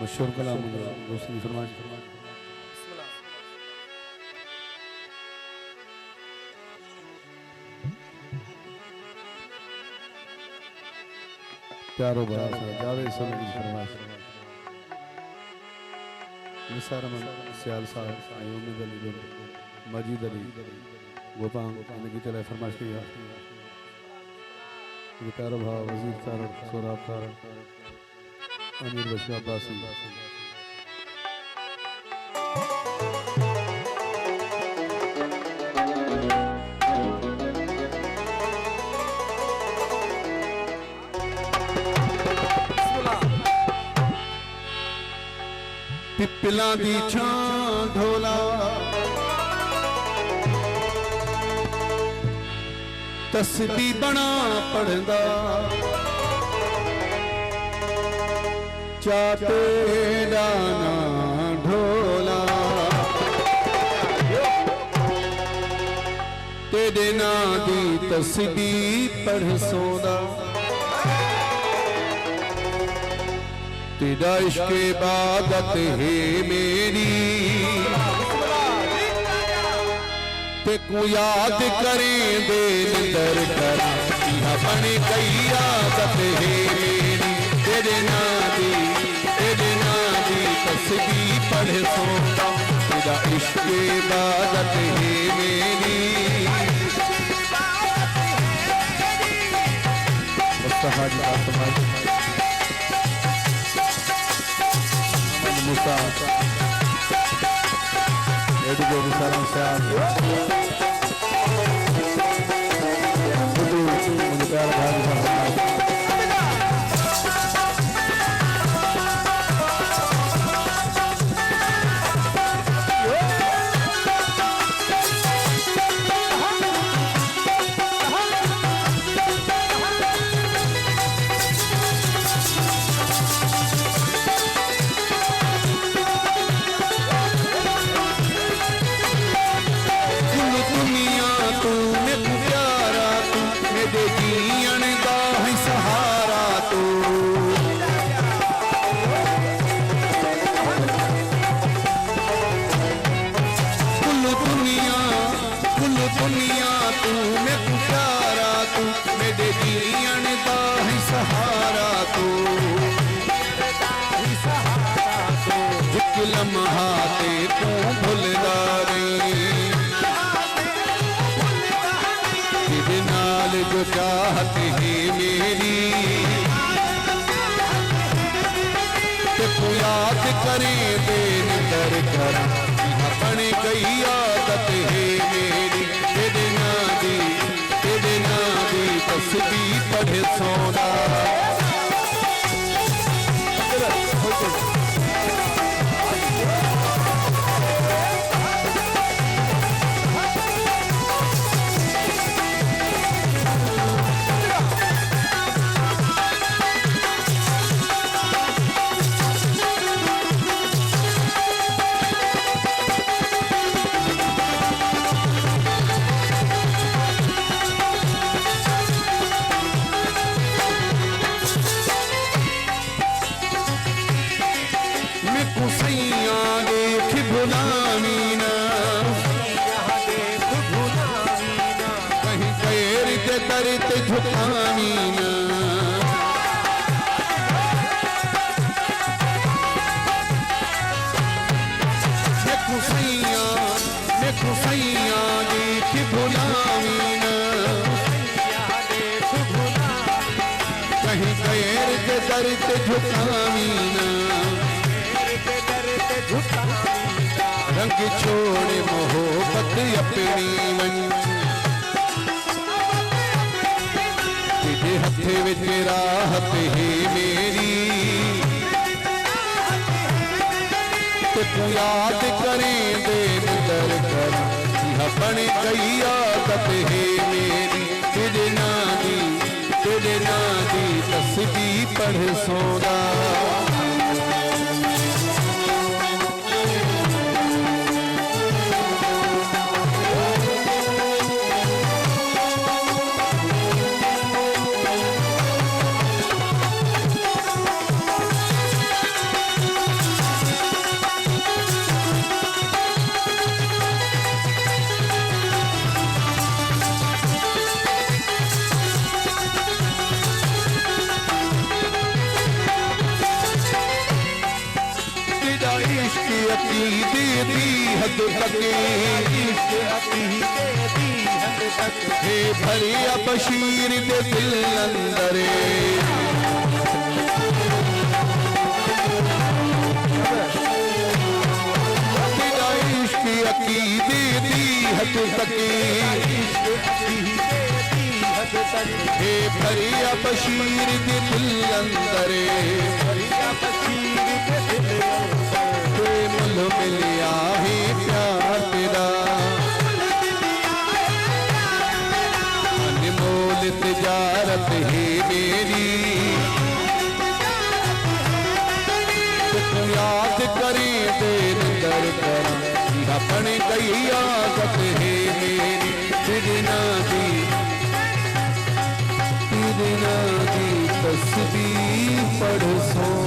मशहूर कलाम दूसरी फरमाइश। प्यारो बड़ा जावे समय की फरमाइश। निसार अहमद सियाल साहब उम्मीद अली मजीद अली गोपांग इनकी चले फरमाइश की है। प्यारो भाव वजीर तारक सोराब तारक अमीर बशीर अब्बासी पिपला दी छां ढोला तस्बीह बना पढ़दा चाटे डाना ढोला तेरे ना दी तस्बीह पढ़ सोदा तेरा इश्क इबादत है मेरी ते को याद करें दे दर कर बन गई आदत है मेरी तेरे नादी तस्बीह पढ़ सोता तेरा इश्क इबादत है मेरी मुस्तफा मुसा एडुको विसारम मुझे प्यार भाई लम्हाते तू भुलदारे तेरे नाल जो चाहत है मेरी ते तू याद करे बेन कर कर बन गई आदत है मेरी तेरे नादी तस्बीह पढ़ सोना रंग छोड़ मोहब्बत अपनी मन तेरे हथे विच राहत है मेरी ते तू याद करें दे दर कर बन गई आदत है मेरी तेरे नादी तस्बीह पढ़ सोना इश्क अकीदे दी हद तके हे भरिया बशीर दे दिल अंदरे तेरा इश्क अकीदे दी हद तके हे भरिया बशीर दे दिल अंदरे मुल मिलिया है प्यार तेरा अनमोल तिजारत है मेरी याद करें देर दर कर अपने कई आदत है मेरी बिना दी तस्बीह पढ़ सो